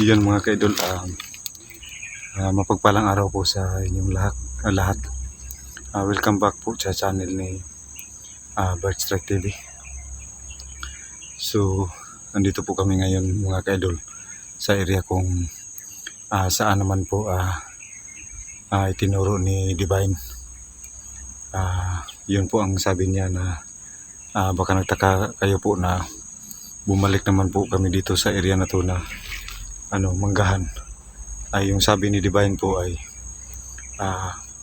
Yun mga kaidol, mapagpalang araw po sa inyong lahat. Welcome back po sa channel ni Birdstrike TV. So, nandito po kami ngayon mga kaidol sa area kung saan naman po itinuro ni Divine. Yun po ang sabi niya na baka nagtaka kayo po na bumalik naman po kami dito sa area na to na Manggahan. Yung sabi ni Divine po ay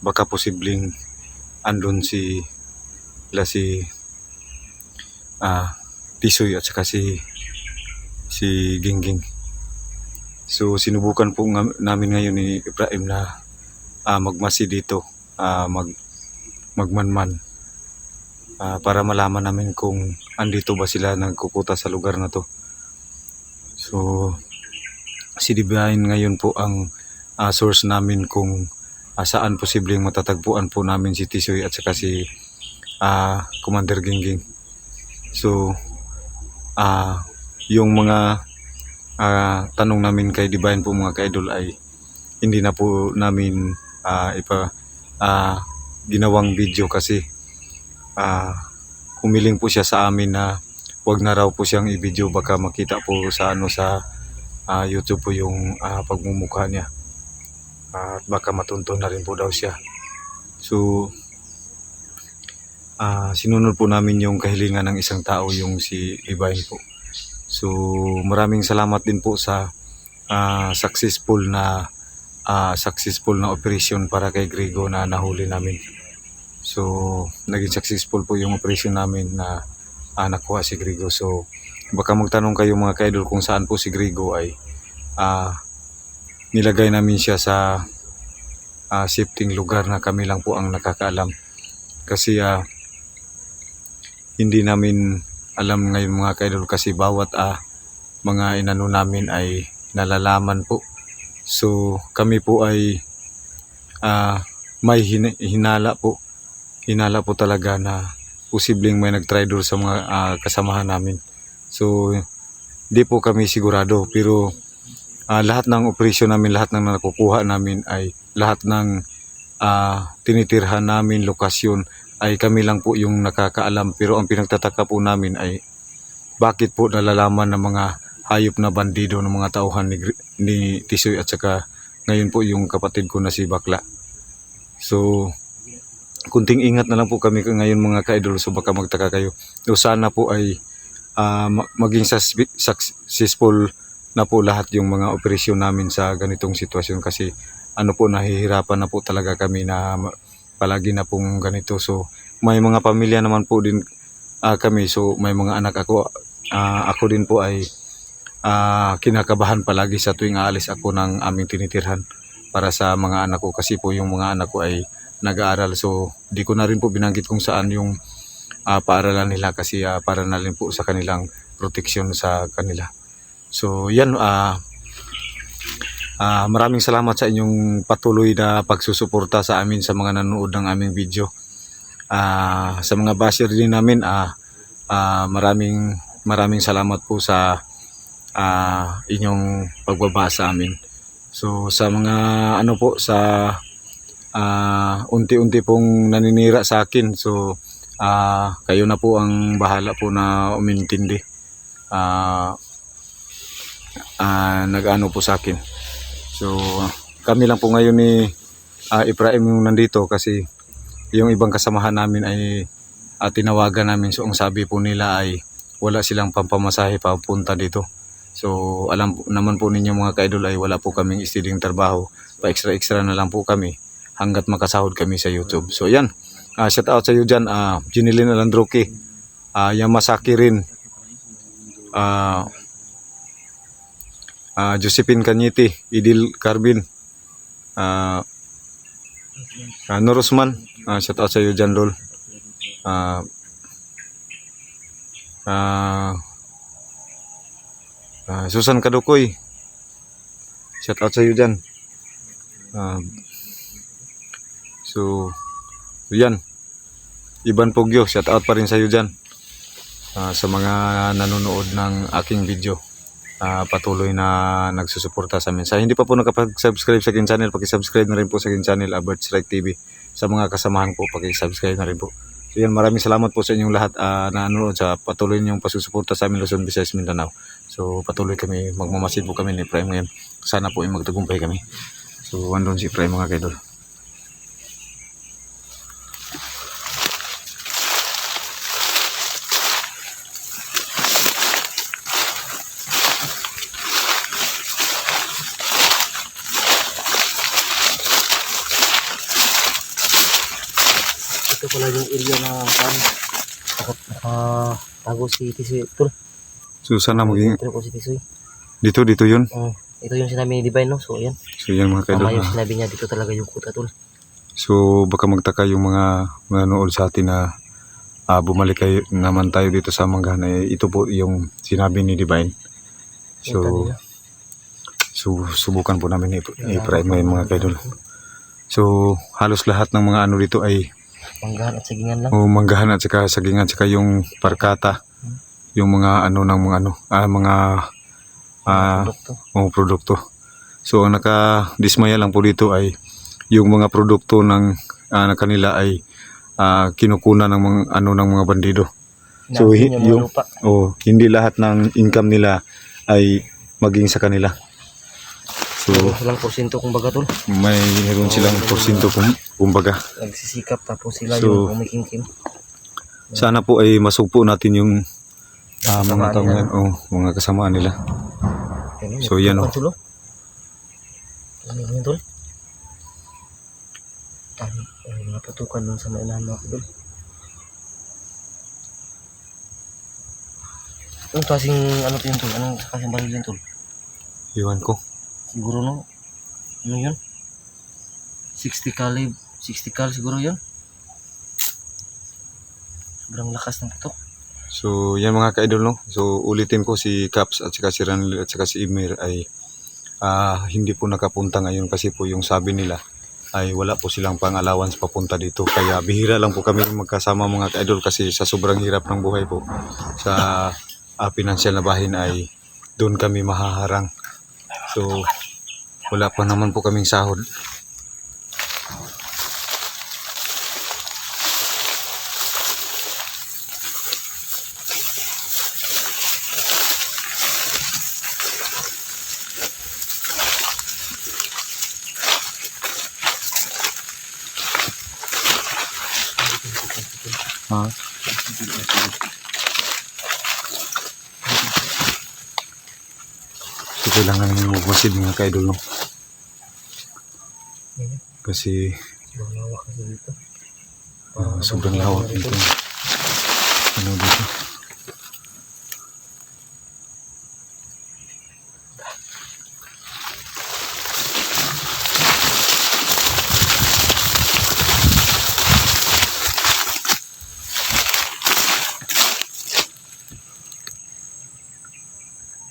baka posibleng andun si Tisoy at saka si Gingging. So sinubukan po namin ngayon ni Ibrahim na magmasi dito, magmanman para malaman namin kung andito ba sila nagkukuta sa lugar na to. So si Divine ngayon po ang source namin kung saan posibleng matatagpuan po namin si Tisoy at saka si Commander Gingging. So yung mga tanong namin kay Divine po mga kaidol ay hindi na po namin ginawang video kasi humiling po siya sa amin na wag na raw po siyang i-video, baka makita po sa YouTube po yung pagmumukha niya at baka matunto na rin po daw siya. So sinunod po namin yung kahilingan ng isang tao, yung si Divine po. So maraming salamat din po sa successful na operation para kay Grigo na nahuli namin. So naging successful po yung operation namin na nakuha si Grigo. So baka magtanong kayo mga kaidol kung saan po si Grigo, ay nilagay namin siya sa safety lugar na kami lang po ang nakakaalam. Kasi hindi namin alam ngayon mga kaidol kasi bawat mga inano namin ay nalalaman po. So kami po ay may hinala po talaga na posibleng may nag-traitor sa mga kasamahan namin. So di po kami sigurado, pero lahat ng operasyon namin, lahat ng nakukuha namin ay lahat ng tinitirhan namin lokasyon ay kami lang po yung nakakaalam. Pero ang pinagtataka po namin ay bakit po nalalaman ng mga hayop na bandido ng mga tauhan ni Tisoy at saka ngayon po yung kapatid ko na si Bakla. So kunting ingat na lang po kami ngayon mga kaidol. So baka magtaka kayo. So sana po ay maging successful na po lahat yung mga operasyon namin sa ganitong sitwasyon, kasi nahihirapan na po talaga kami na palagi na pong ganito. So may mga pamilya naman po din kami, so may mga anak ako. Ako din po ay kinakabahan palagi sa tuwing aalis ako ng aming tinitirhan para sa mga anak ko, kasi po yung mga anak ko ay nag-aaral. So di ko na rin po binanggit kung saan yung paaralan nila, kasi para na rin po sa kanilang proteksyon sa kanila. So yan, maraming salamat sa inyong patuloy na pagsusuporta sa amin, sa mga nanonood ng aming video. Sa mga basher din namin, maraming salamat po sa inyong pagbabasa sa amin. So sa mga sa unti-unti pong naninira sa akin, so kayo na po ang bahala po na umintindi. Nag-ano po sa akin. So kami lang po ngayon ni Ibrahim yung nandito, kasi yung ibang kasamahan namin ay tinawagan namin. So ang sabi po nila ay wala silang pampamasahe papunta dito. So alam naman po ninyo mga kaidol ay wala po kaming istiding trabaho, pa extra na lang po kami hanggat makasahod kami sa YouTube. So yan, shout out sa iyo dyan, Jinilin Alandroque, Yamasaki rin, Josephine Cañete, Idil Carbin, Norosman, shout out sa iyo dyan, Lol. Susan Kadukoy, shout out sa iyo dyan. So yan, Iban Pogyo, shout out pa rin sa iyo dyan, sa mga nanonood ng aking video. patuloy na nagsusuporta sa amin. Sa hindi pa po nakapag-subscribe sa akin channel, paki-subscribe na rin po sa akin channel, Albert Strike TV. Sa mga kasamahan ko, paki-subscribe na rin po. So yan, maraming salamat po sa inyong lahat na nanonood sa patuloy niyong pasusuporta sa amin, Luzon, Visayas, Mindanao. So patuloy kami, magmamasid po kami ni Prime ngayon. Sana po ay magtagumpay kami. So andun si Prime mga kaidol. Ito pala yung area na nakatago si Tisoy. Tol, So sana maging ito ko si Tisoy. dito yun. Ito yung sinabi ni Divine, no? So yan, So yan mga kaidol. tama yung sinabi niya, dito talaga yung kuta, Tol. So baka magtaka yung mga manonood sa atin na bumalik kayo naman tayo dito sa Manggahan. Ito po yung sinabi ni Divine. Kita So nila. subukan po namin i-prime ngayon mga kaidol. So halos lahat ng mga ano dito ay Manggahan at sagingan lang. Manggahan at saka sagingan, saka yung parkata, yung mga ano ng mga Produkto. produkto. So ang nakadismaya lang po dito ay yung mga produkto ng kanila ay kinukuna ng mga ng mga bandido. So Namin yung mga yung lupa. hindi lahat ng income nila ay maging sa kanila. So Meron silang porsyento kumbaga, Tol. mayroon silang porsyento kumbaga. Nagsisikap tapos sila So, yung kumikimkim. Sana po ay masugpo natin yung mga Kasamaan tao nila. yan, mga kasamaan nila. Ayun, So, yan, Tol. Ano yun, Tol? Napatukan dun sa mailahan mga Tol. Anong klaseng ano to yun, Tol? Anong klaseng baril yun, Tol? Iwan ko. Siguro no? Ano yun? 60 cal siguro yun? Sobrang lakas ng putok. So yan mga ka-idol, no. So ulitin ko, si Caps at saka si Ranil at saka si Emir ay hindi po nakapunta ngayon kasi po yung sabi nila ay wala po silang pang-allowance papunta dito. Kaya bihira lang po kami magkasama mga ka-idol kasi sa sobrang hirap ng buhay po sa pinansyal na bahin ay doon kami mahaharang. So wala pa naman po kaming sahod. Ha? So kailangan namin magmasid mga ka-idol, no? Kasi Sobrang lawak kasi dito. sobrang lawak dito. Ano dito?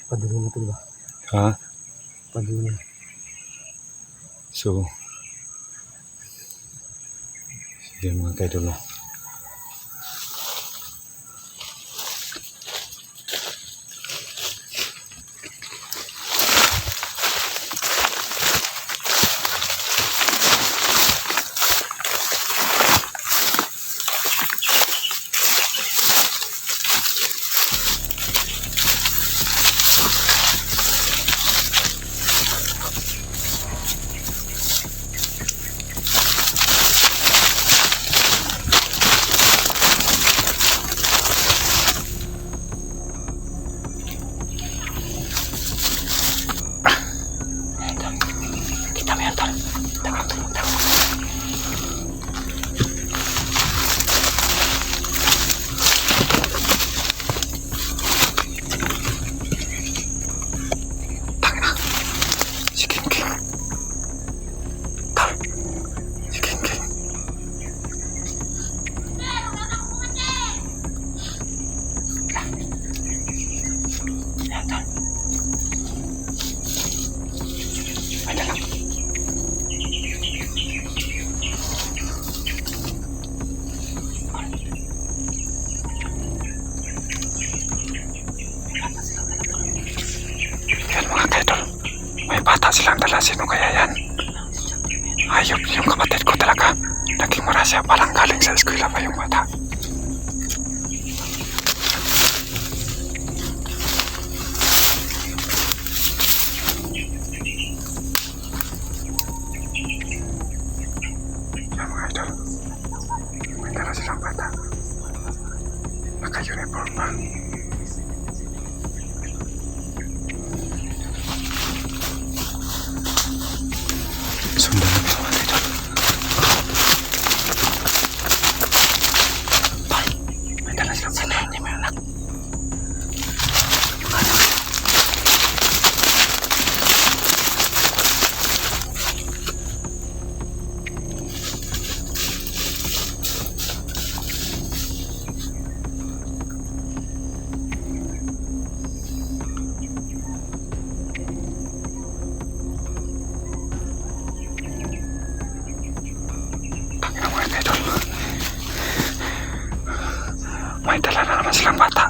Paduli na ito ba? Ha? Paduli. So sige mga ka-idol, no? Hala, sino kaya yan? Hayop yung kapatid ko talaga. Naging marasya palang galing sa eskwela pa yung bata. Yan mga idol. May dala silang bata. Naka-uniform pa. Sundan namin mga idol. May dala silang bata. Hindi may anak. Yung anak. Tangina mga idol. May dala na naman silang bata.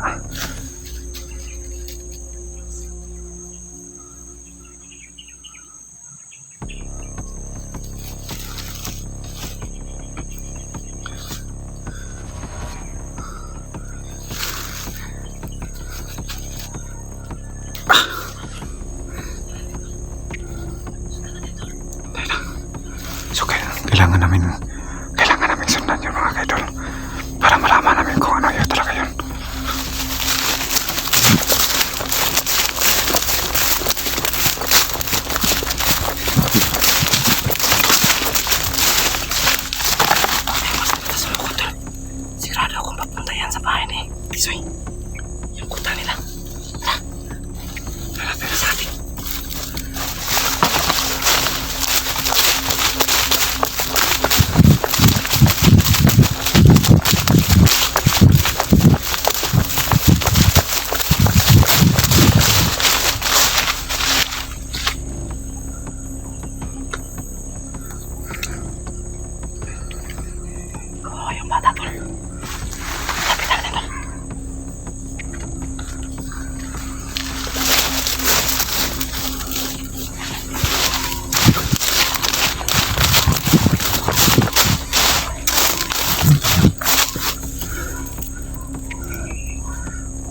So kailangan namin sundan yun mga idol para malaman namin kung ano yun talaga yun. Sigurado akong papunta yan sa bahay ni Tisoy. Yung kuta nila. Tara, tara sa atin. Oh, yung bata tol. Lapitan natin tol.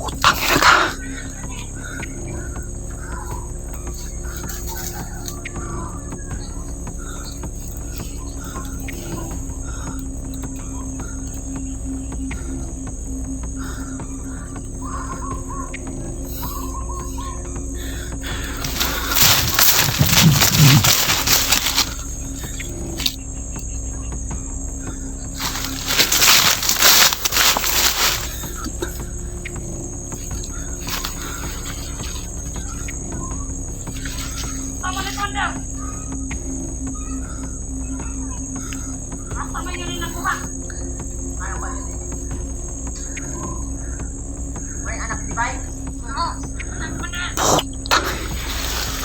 Utangin na ka.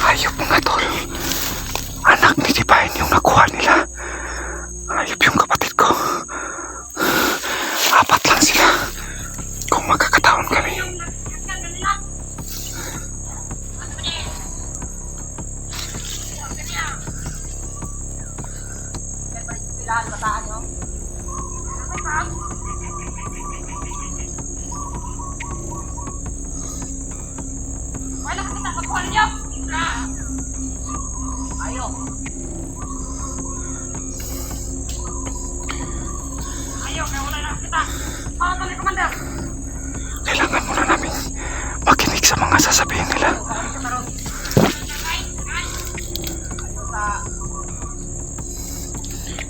Hayop mga tol. Anak ni Divine yung nakuha nila. Hayop yung kapatid ko. 4 lang sila. Kung magkakataon kami. Kailangan muna namin makinig sa mga sasabihin nila.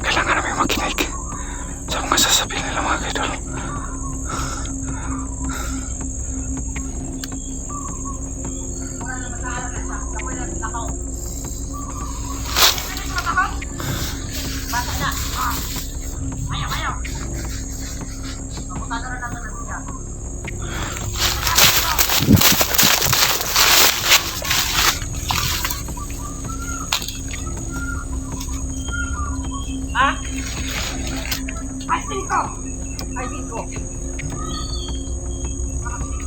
Kailangan namin makinig sa mga sasabihin nila mga idol. Ay, 5. Ay, 5.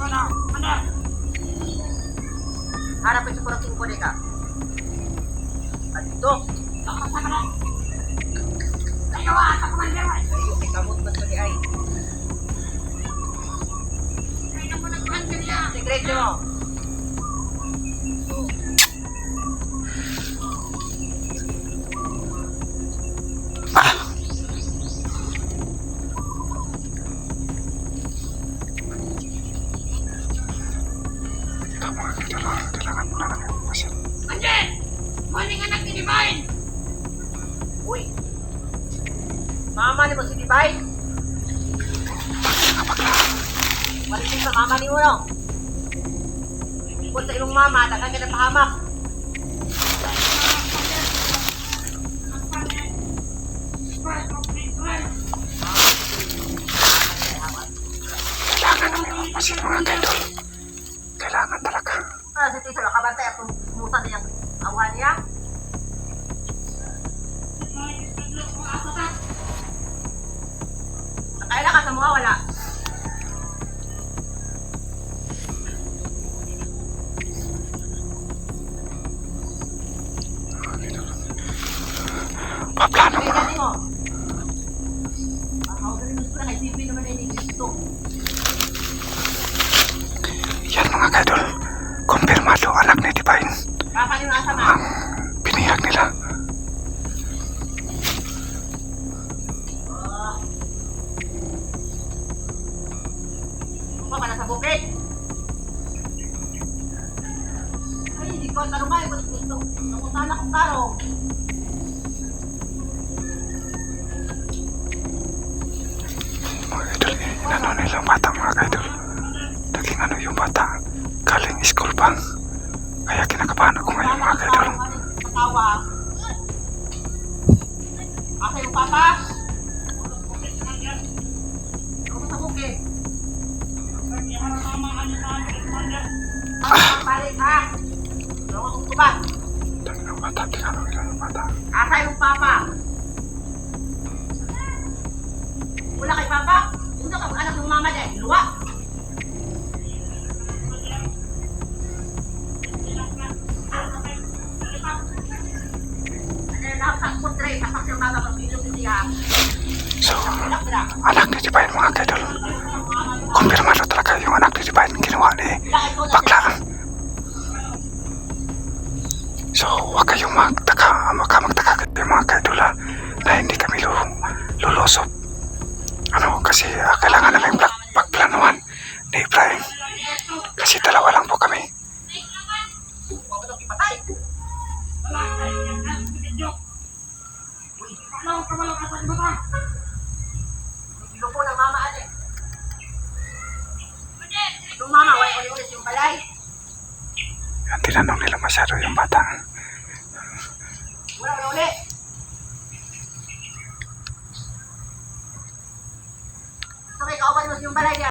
Na. Ano? Harapin siguro 5 deka. Kamot ba ito ni ay? Sekreto mo. Ito mga kaidol, kailangan muna namin pumasok. Anjen! Maling anak ni Divine! Uy! Mama ni mo si Divine? Balikin sa mama ni mo no? Kung sa imong mama, dagan ka na pahamak. Kailangan namin pumasok mga kaidol. Kailangan talaga. Ah, si Tiso, nakabantay at tumusan niyang awa niya. Nakailan ka sa mga wala. Paplano mo na. Kaya mo. Ako galing mo kay Tipi naman ay nilito. Yan mga kaidol. Kumpirmado anak ni Divine. Kapan yung asa na? Ang binihag nila. Baka nasa bukid. Ay, hindi ko ang tarumay. Nangutan akong tarong. Mga kaidol, inano nila ang bata mga kaidol. Naging ano yung bata. Galing school pa. Kaya kinakabahan ako ngayon mga kaidol. Katawa. Asa yung papa? Ako sa bukid. Ang balik ha. Ano akong tuba? Dami ng bata, tingnan nila ng bata. Asa yung papa? Wala kay papa? Hindi ka anak ng mama dahil. Luwa. So, anak ni Divine mga kaidol. Kumpirmado talaga yung anak ni Divine ginawa ni bakla. So, huwag kayong magtaka kayo mga kaidol na hindi kami lulusob. Ano, kasi kailangan namin pagplanuhan ni Ibrahim. Kasi dalawa lang po kami. Lupo ng mama ate. Yung mama, wala ulit yung balay. Yan, tinanong nila masyado yung bata. Wala ulit. So, may kauban mo yung balay niya.